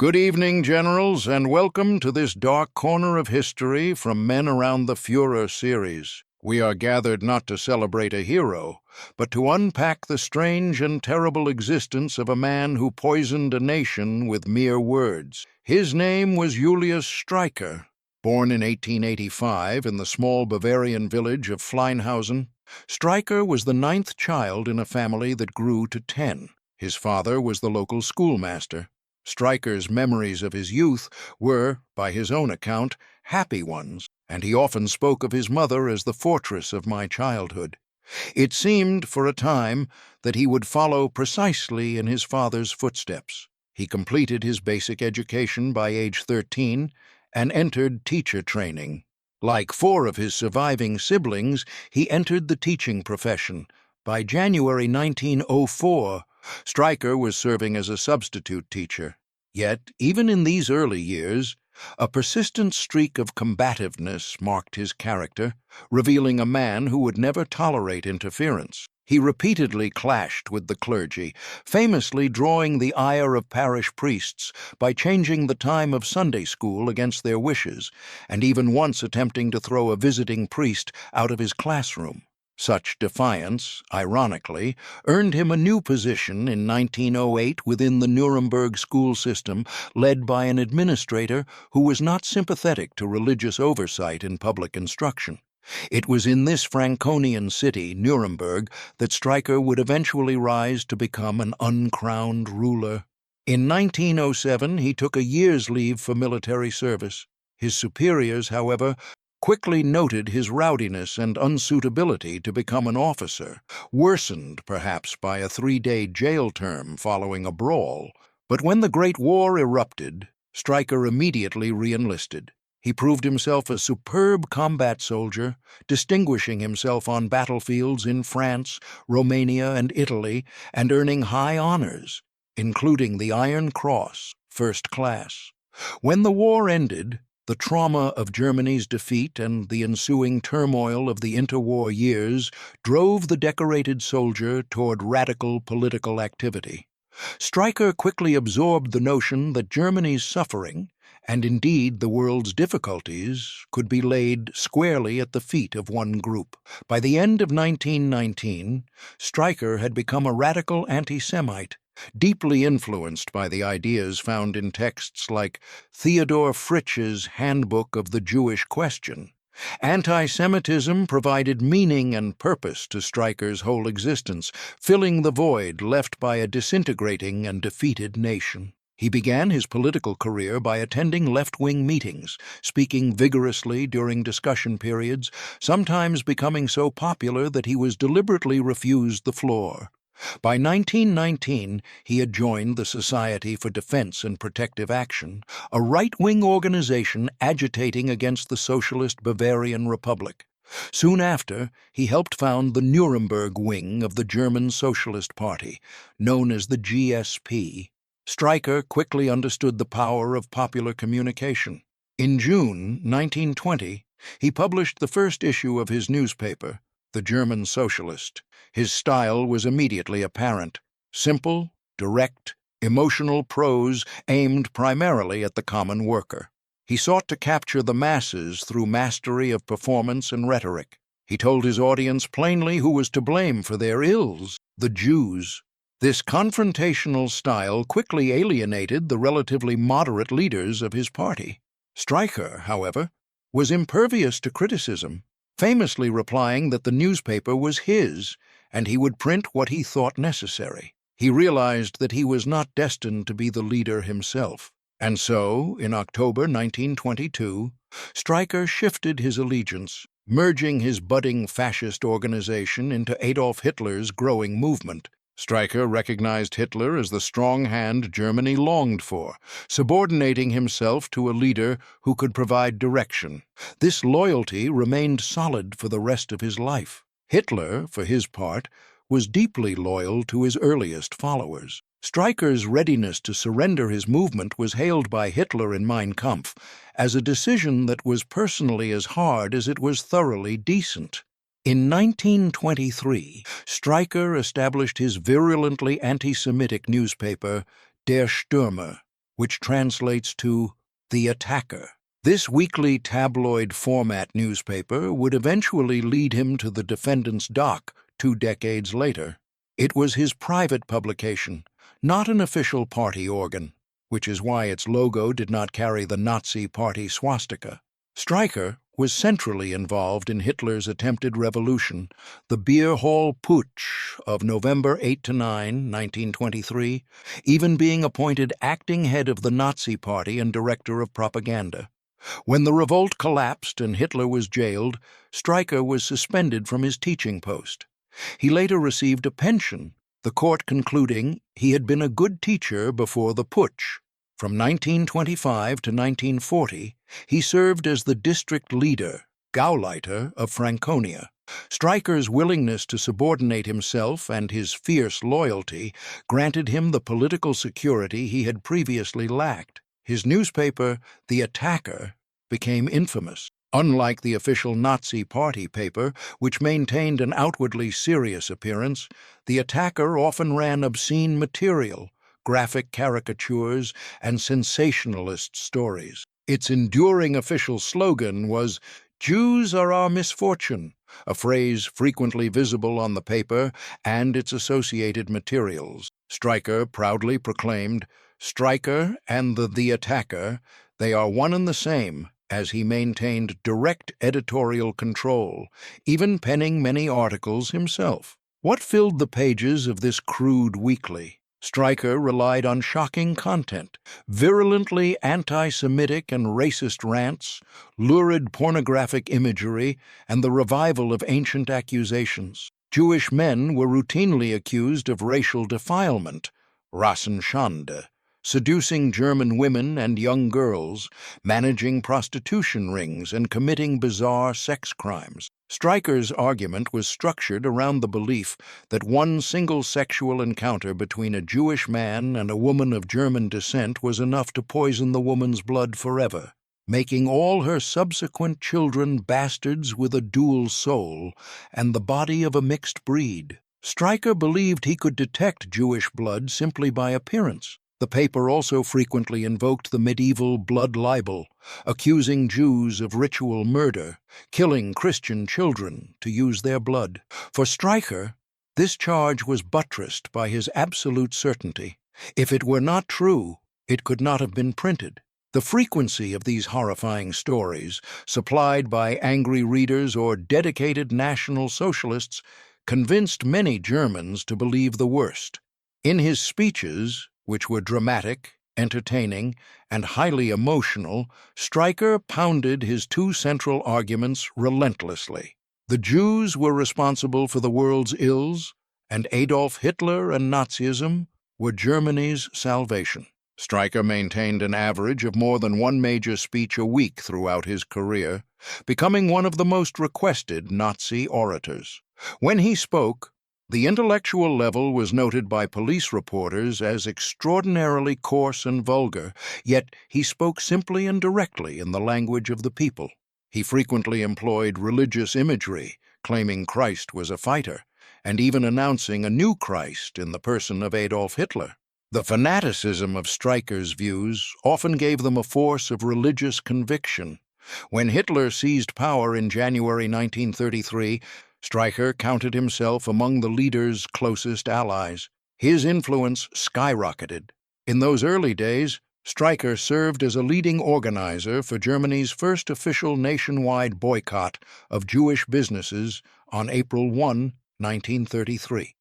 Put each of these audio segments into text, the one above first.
Good evening, generals, and welcome to this dark corner of history from Men Around the Führer series. We are gathered not to celebrate a hero, but to unpack the strange and terrible existence of a man who poisoned a nation with mere words. His name was Julius Streicher. Born in 1885 in the small Bavarian village of Fleinhausen, Streicher was the ninth child in a family that grew to 10. His father was the local schoolmaster. Streicher's memories of his youth were, by his own account, happy ones, and he often spoke of his mother as the fortress of my childhood. It seemed, for a time, that he would follow precisely in his father's footsteps. He completed his basic education by age 13 and entered teacher training. Like 4 of his surviving siblings, he entered the teaching profession. By January 1904, Streicher was serving as a substitute teacher. Yet, even in these early years, a persistent streak of combativeness marked his character, revealing a man who would never tolerate interference. He repeatedly clashed with the clergy, famously drawing the ire of parish priests by changing the time of Sunday school against their wishes, and even once attempting to throw a visiting priest out of his classroom. Such defiance, ironically, earned him a new position in 1908 within the Nuremberg school system, led by an administrator who was not sympathetic to religious oversight in public instruction. It was in this Franconian city, Nuremberg, that Streicher would eventually rise to become an uncrowned ruler. In 1907, he took a year's leave for military service. His superiors, however, quickly noted his rowdiness and unsuitability to become an officer, worsened perhaps by a 3-day jail term following a brawl. But when the Great War erupted, Streicher immediately re-enlisted. He proved himself a superb combat soldier, distinguishing himself on battlefields in France, Romania, and Italy, and earning high honors, including the Iron Cross, First Class. When the war ended, the trauma of Germany's defeat and the ensuing turmoil of the interwar years drove the decorated soldier toward radical political activity. Streicher quickly absorbed the notion that Germany's suffering, and indeed the world's difficulties, could be laid squarely at the feet of one group. By the end of 1919, Streicher had become a radical anti-Semite, deeply influenced by the ideas found in texts like Theodor Fritzsche's Handbook of the Jewish Question. Anti-Semitism provided meaning and purpose to Streicher's whole existence, filling the void left by a disintegrating and defeated nation. He began his political career by attending left-wing meetings, speaking vigorously during discussion periods, sometimes becoming so popular that he was deliberately refused the floor. By 1919, he had joined the Society for Defense and Protective Action, a right-wing organization agitating against the socialist Bavarian Republic. Soon after, he helped found the Nuremberg wing of the German Socialist Party, known as the GSP. Streicher quickly understood the power of popular communication. In June 1920, he published the first issue of his newspaper, The German Socialist. His style was immediately apparent: simple, direct, emotional prose aimed primarily at the common worker. He sought to capture the masses through mastery of performance and rhetoric. He told his audience plainly who was to blame for their ills: the Jews. This confrontational style quickly alienated the relatively moderate leaders of his party. Streicher, however, was impervious to criticism, famously replying that the newspaper was his, and he would print what he thought necessary. He realized that he was not destined to be the leader himself. And so, in October 1922, Streicher shifted his allegiance, merging his budding fascist organization into Adolf Hitler's growing movement. Streicher recognized Hitler as the strong hand Germany longed for, subordinating himself to a leader who could provide direction. This loyalty remained solid for the rest of his life. Hitler, for his part, was deeply loyal to his earliest followers. Streicher's readiness to surrender his movement was hailed by Hitler in Mein Kampf as a decision that was personally as hard as it was thoroughly decent. In 1923, Streicher established his virulently anti-Semitic newspaper, Der Stürmer, which translates to the attacker. This weekly tabloid format newspaper would eventually lead him to the defendant's dock 2 decades later. It was his private publication, not an official party organ, which is why its logo did not carry the Nazi party swastika. Streicher was centrally involved in Hitler's attempted revolution, the Beer Hall Putsch of November 8–9, 1923, even being appointed acting head of the Nazi Party and director of propaganda. When the revolt collapsed and Hitler was jailed, Streicher was suspended from his teaching post. He later received a pension, the court concluding he had been a good teacher before the putsch. From 1925 to 1940, he served as the district leader, Gauleiter, of Franconia. Streicher's willingness to subordinate himself and his fierce loyalty granted him the political security he had previously lacked. His newspaper, The Attacker, became infamous. Unlike the official Nazi Party paper, which maintained an outwardly serious appearance, The Attacker often ran obscene material, graphic caricatures, and sensationalist stories. Its enduring official slogan was, "Jews are our misfortune," a phrase frequently visible on the paper and its associated materials. Streicher proudly proclaimed, "Streicher and the Attacker, they are one and the same," as he maintained direct editorial control, even penning many articles himself. What filled the pages of this crude weekly? Streicher relied on shocking content, virulently anti-Semitic and racist rants, lurid pornographic imagery, and the revival of ancient accusations. Jewish men were routinely accused of racial defilement, Rassenschande, seducing German women and young girls, managing prostitution rings, and committing bizarre sex crimes. Streicher's argument was structured around the belief that one single sexual encounter between a Jewish man and a woman of German descent was enough to poison the woman's blood forever, making all her subsequent children bastards with a dual soul and the body of a mixed breed. Streicher believed he could detect Jewish blood simply by appearance. The paper also frequently invoked the medieval blood libel, accusing Jews of ritual murder, killing Christian children to use their blood. For Streicher, this charge was buttressed by his absolute certainty. If it were not true, it could not have been printed. The frequency of these horrifying stories, supplied by angry readers or dedicated National Socialists, convinced many Germans to believe the worst. In his speeches, which were dramatic, entertaining, and highly emotional, Streicher pounded his 2 central arguments relentlessly. The Jews were responsible for the world's ills, and Adolf Hitler and Nazism were Germany's salvation. Streicher maintained an average of more than 1 major speech a week throughout his career, becoming one of the most requested Nazi orators. When he spoke, the intellectual level was noted by police reporters as extraordinarily coarse and vulgar, yet he spoke simply and directly in the language of the people. He frequently employed religious imagery, claiming Christ was a fighter, and even announcing a new Christ in the person of Adolf Hitler. The fanaticism of Streicher's views often gave them a force of religious conviction. When Hitler seized power in January 1933, Streicher counted himself among the leader's closest allies. His influence skyrocketed. In those early days, Streicher served as a leading organizer for Germany's first official nationwide boycott of Jewish businesses on April 1, 1933.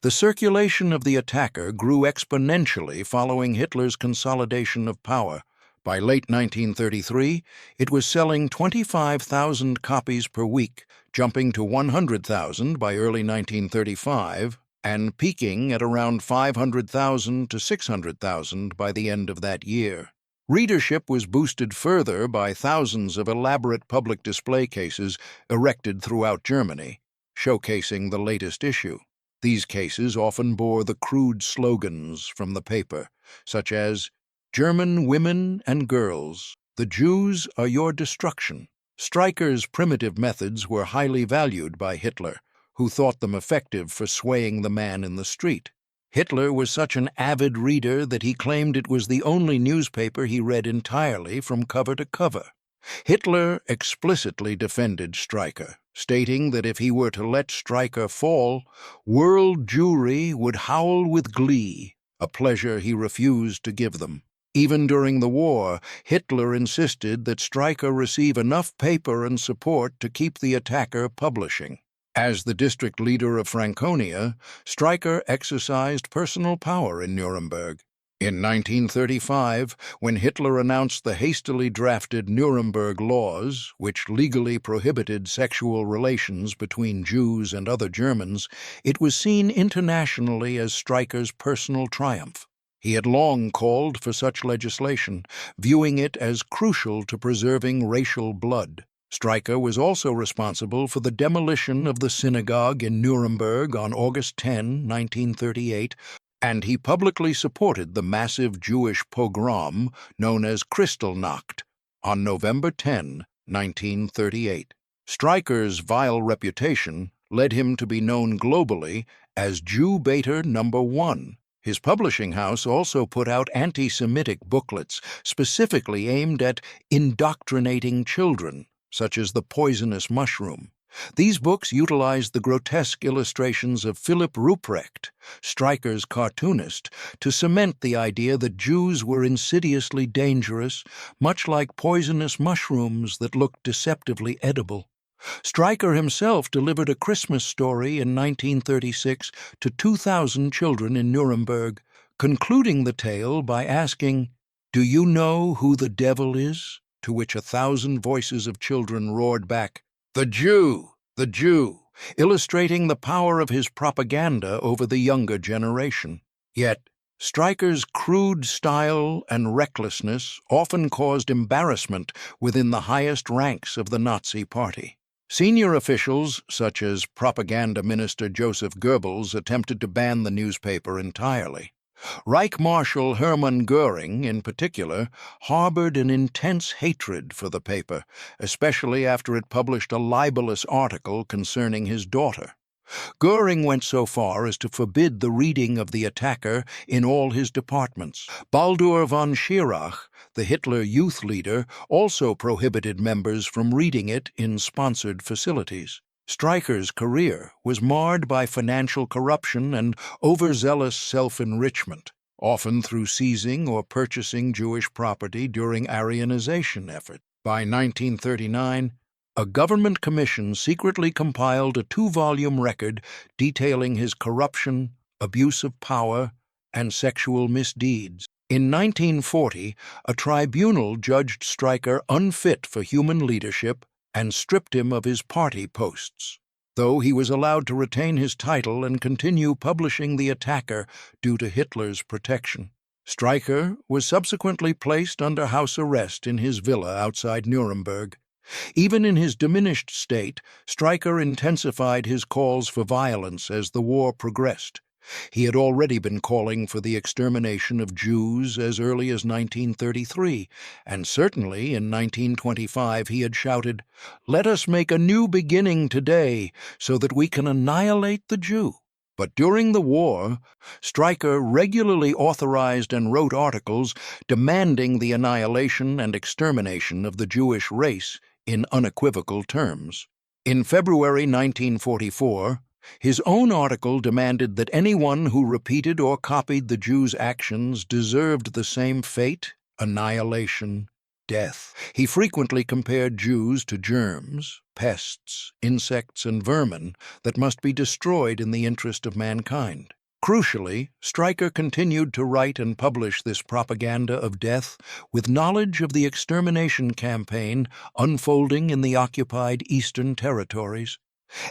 The circulation of The Attacker grew exponentially following Hitler's consolidation of power. By late 1933, it was selling 25,000 copies per week, jumping to 100,000 by early 1935, and peaking at around 500,000 to 600,000 by the end of that year. Readership was boosted further by thousands of elaborate public display cases erected throughout Germany, showcasing the latest issue. These cases often bore the crude slogans from the paper, such as, "German women and girls, the Jews are your destruction." Streicher's primitive methods were highly valued by Hitler, who thought them effective for swaying the man in the street. Hitler was such an avid reader that he claimed it was the only newspaper he read entirely from cover to cover. Hitler explicitly defended Streicher, stating that if he were to let Streicher fall, world Jewry would howl with glee, a pleasure he refused to give them. Even during the war, Hitler insisted that Streicher receive enough paper and support to keep the attacker publishing. As the district leader of Franconia, Streicher exercised personal power in Nuremberg. In 1935, when Hitler announced the hastily drafted Nuremberg Laws, which legally prohibited sexual relations between Jews and other Germans, it was seen internationally as Streicher's personal triumph. He had long called for such legislation, viewing it as crucial to preserving racial blood. Streicher was also responsible for the demolition of the synagogue in Nuremberg on August 10, 1938, and he publicly supported the massive Jewish pogrom known as Kristallnacht on November 10, 1938. Streicher's vile reputation led him to be known globally as Jew-baiter #1. His publishing house also put out anti-Semitic booklets specifically aimed at indoctrinating children, such as The Poisonous Mushroom. These books utilized the grotesque illustrations of Philipp Ruprecht, Streicher's cartoonist, to cement the idea that Jews were insidiously dangerous, much like poisonous mushrooms that looked deceptively edible. Streicher himself delivered a Christmas story in 1936 to 2,000 children in Nuremberg, concluding the tale by asking, "Do you know who the devil is?" To which 1,000 voices of children roared back, "The Jew! The Jew!" illustrating the power of his propaganda over the younger generation. Yet, Streicher's crude style and recklessness often caused embarrassment within the highest ranks of the Nazi Party. Senior officials, such as propaganda minister Joseph Goebbels, attempted to ban the newspaper entirely. Reich Marshal Hermann Göring, in particular, harbored an intense hatred for the paper, especially after it published a libelous article concerning his daughter. Göring went so far as to forbid the reading of the attacker in all his departments. Baldur von Schirach, the Hitler youth leader, also prohibited members from reading it in sponsored facilities. Streicher's career was marred by financial corruption and overzealous self-enrichment, often through seizing or purchasing Jewish property during Aryanization efforts. By 1939, a government commission secretly compiled a 2-volume record detailing his corruption, abuse of power, and sexual misdeeds. In 1940, a tribunal judged Streicher unfit for human leadership and stripped him of his party posts, though he was allowed to retain his title and continue publishing The Attacker due to Hitler's protection. Streicher was subsequently placed under house arrest in his villa outside Nuremberg. Even in his diminished state, Streicher intensified his calls for violence as the war progressed. He had already been calling for the extermination of Jews as early as 1933, and certainly in 1925 he had shouted, "Let us make a new beginning today so that we can annihilate the Jew." But during the war, Streicher regularly authorized and wrote articles demanding the annihilation and extermination of the Jewish race in unequivocal terms. In February 1944, his own article demanded that anyone who repeated or copied the Jews' actions deserved the same fate, annihilation, death. He frequently compared Jews to germs, pests, insects, and vermin that must be destroyed in the interest of mankind. Crucially, Streicher continued to write and publish this propaganda of death with knowledge of the extermination campaign unfolding in the occupied Eastern Territories.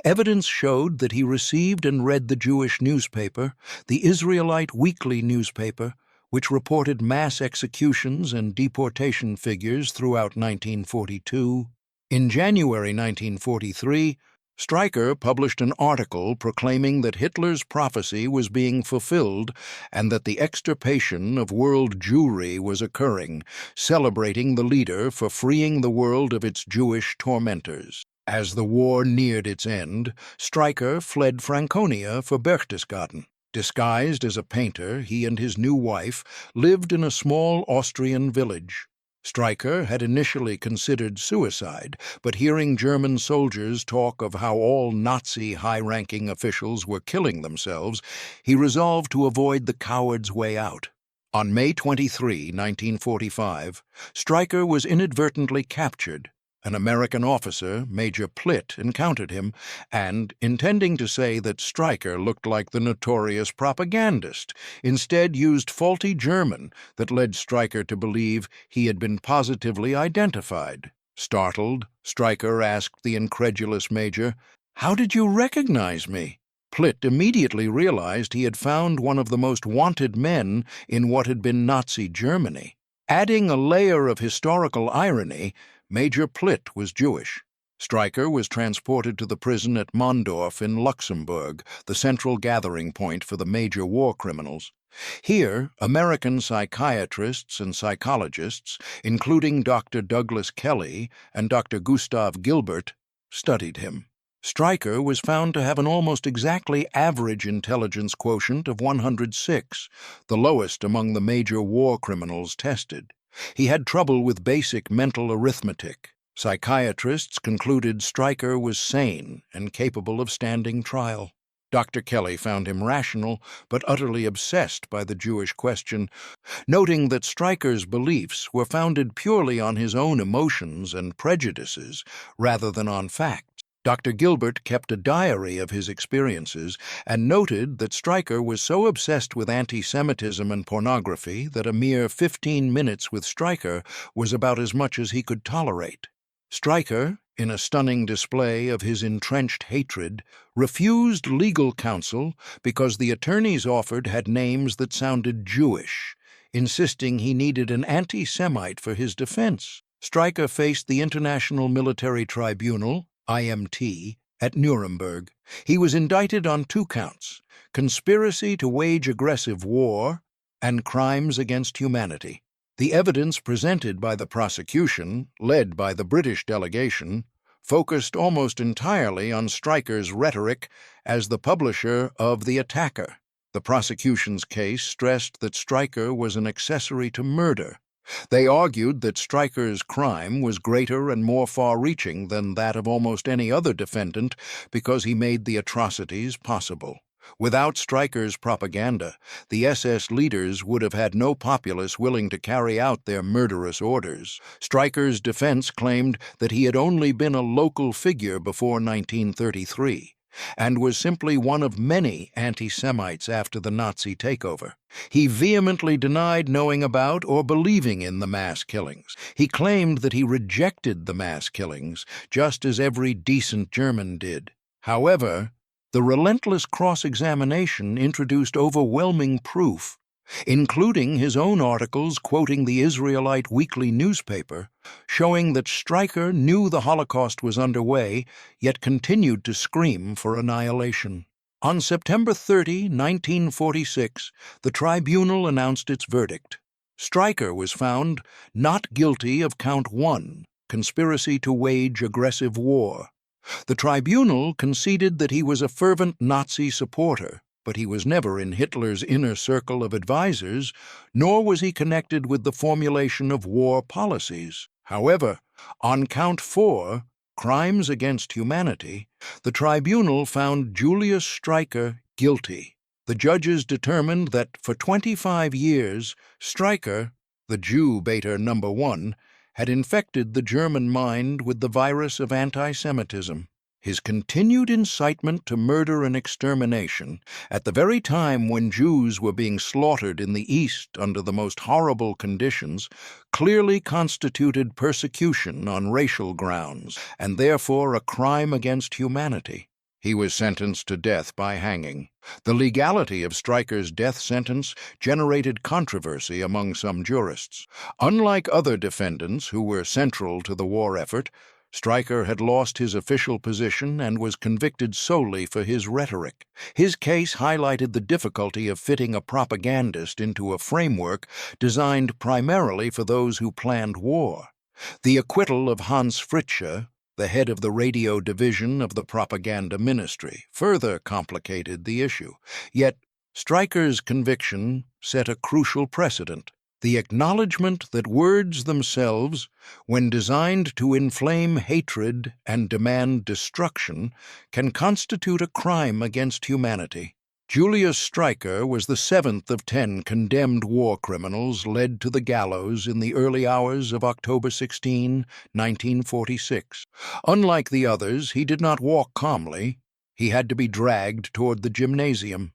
Evidence showed that he received and read the Jewish newspaper, the Israelite weekly newspaper, which reported mass executions and deportation figures throughout 1942. In January 1943, Streicher published an article proclaiming that Hitler's prophecy was being fulfilled and that the extirpation of world Jewry was occurring, celebrating the leader for freeing the world of its Jewish tormentors. As the war neared its end, Streicher fled Franconia for Berchtesgaden. Disguised as a painter, he and his new wife lived in a small Austrian village. Streicher had initially considered suicide, but hearing German soldiers talk of how all Nazi high-ranking officials were killing themselves, he resolved to avoid the coward's way out. On May 23, 1945, Streicher was inadvertently captured. An American officer, Major Plitt, encountered him, and, intending to say that Streicher looked like the notorious propagandist, instead used faulty German that led Streicher to believe he had been positively identified. Startled, Streicher asked the incredulous Major, "How did you recognize me?" Plitt immediately realized he had found one of the most wanted men in what had been Nazi Germany. Adding a layer of historical irony, Major Plitt was Jewish. Streicher was transported to the prison at Mondorf in Luxembourg, the central gathering point for the major war criminals. Here, American psychiatrists and psychologists, including Dr. Douglas Kelly and Dr. Gustav Gilbert, studied him. Streicher was found to have an almost exactly average intelligence quotient of 106, the lowest among the major war criminals tested. He had trouble with basic mental arithmetic. Psychiatrists concluded Streicher was sane and capable of standing trial. Dr. Kelly found him rational, but utterly obsessed by the Jewish question, noting that Streicher's beliefs were founded purely on his own emotions and prejudices rather than on facts. Dr. Gilbert kept a diary of his experiences and noted that Streicher was so obsessed with anti-Semitism and pornography that a mere 15 minutes with Streicher was about as much as he could tolerate. Streicher, in a stunning display of his entrenched hatred, refused legal counsel because the attorneys offered had names that sounded Jewish, insisting he needed an anti-Semite for his defense. Streicher faced the International Military Tribunal, IMT, at Nuremberg. He was indicted on 2 counts: conspiracy to wage aggressive war and crimes against humanity. The evidence presented by the prosecution, led by the British delegation, focused almost entirely on Streicher's rhetoric as the publisher of the attacker. The prosecution's case stressed that Streicher was an accessory to murder. They argued that Streicher's crime was greater and more far-reaching than that of almost any other defendant because he made the atrocities possible. Without Streicher's propaganda, the SS leaders would have had no populace willing to carry out their murderous orders. Streicher's defense claimed that he had only been a local figure before 1933, and was simply one of many anti-Semites after the Nazi takeover. He vehemently denied knowing about or believing in the mass killings. He claimed that he rejected the mass killings, just as every decent German did. However, the relentless cross-examination introduced overwhelming proof, including his own articles quoting the Israelite weekly newspaper, showing that Streicher knew the Holocaust was underway, yet continued to scream for annihilation. On September 30, 1946, the tribunal announced its verdict. Streicher was found not guilty of Count 1, conspiracy to wage aggressive war. The tribunal conceded that he was a fervent Nazi supporter, but he was never in Hitler's inner circle of advisers, nor was he connected with the formulation of war policies. However, on Count 4, crimes against humanity, the tribunal found Julius Streicher guilty. The judges determined that for 25 years, Streicher, the Jew baiter number 1, had infected the German mind with the virus of anti-Semitism. His continued incitement to murder and extermination, at the very time when Jews were being slaughtered in the East under the most horrible conditions, clearly constituted persecution on racial grounds, and therefore a crime against humanity. He was sentenced to death by hanging. The legality of Streicher's death sentence generated controversy among some jurists. Unlike other defendants who were central to the war effort, Streicher had lost his official position and was convicted solely for his rhetoric. His case highlighted the difficulty of fitting a propagandist into a framework designed primarily for those who planned war. The acquittal of Hans Fritzsche, the head of the radio division of the propaganda ministry, further complicated the issue. Yet, Streicher's conviction set a crucial precedent: the acknowledgement that words themselves, when designed to inflame hatred and demand destruction, can constitute a crime against humanity. Julius Streicher was the seventh of 10 condemned war criminals led to the gallows in the early hours of October 16, 1946. Unlike the others, he did not walk calmly. He had to be dragged toward the gymnasium.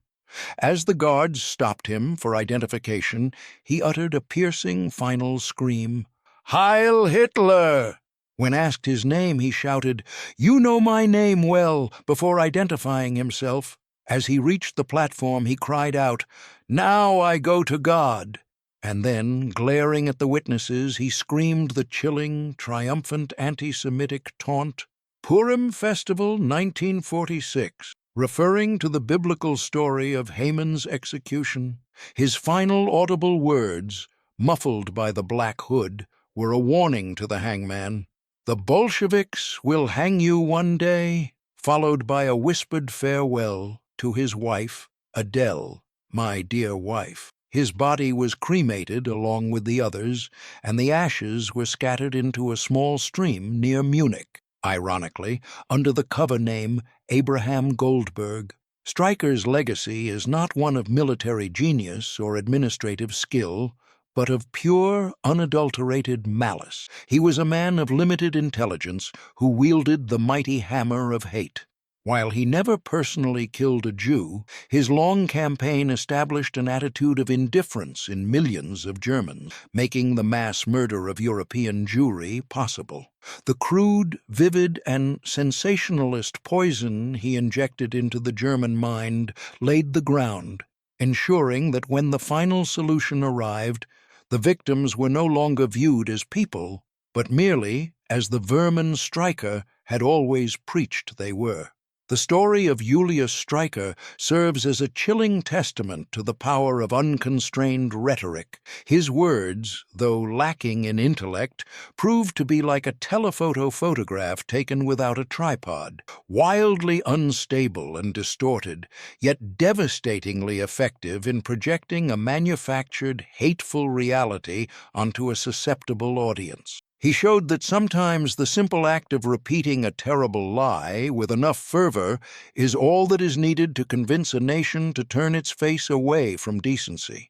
As the guards stopped him for identification, he uttered a piercing final scream, "Heil Hitler!" When asked his name, he shouted, "You know my name well," before identifying himself. As he reached the platform, he cried out, "Now I go to God!" And then, glaring at the witnesses, he screamed the chilling, triumphant anti-Semitic taunt, "Purim Festival 1946. Referring to the biblical story of Haman's execution. His final audible words, muffled by the black hood, were a warning to the hangman. "The Bolsheviks will hang you one day," followed by a whispered farewell to his wife, Adele, "my dear wife." His body was cremated along with the others, and the ashes were scattered into a small stream near Munich, ironically, under the cover name Abraham Goldberg. Streicher's legacy is not one of military genius or administrative skill, but of pure, unadulterated malice. He was a man of limited intelligence who wielded the mighty hammer of hate. While he never personally killed a Jew, his long campaign established an attitude of indifference in millions of Germans, making the mass murder of European Jewry possible. The crude, vivid, and sensationalist poison he injected into the German mind laid the ground, ensuring that when the final solution arrived, the victims were no longer viewed as people, but merely as the vermin Streicher had always preached they were. The story of Julius Streicher serves as a chilling testament to the power of unconstrained rhetoric. His words, though lacking in intellect, proved to be like a telephoto photograph taken without a tripod, wildly unstable and distorted, yet devastatingly effective in projecting a manufactured, hateful reality onto a susceptible audience. He showed that sometimes the simple act of repeating a terrible lie with enough fervor is all that is needed to convince a nation to turn its face away from decency.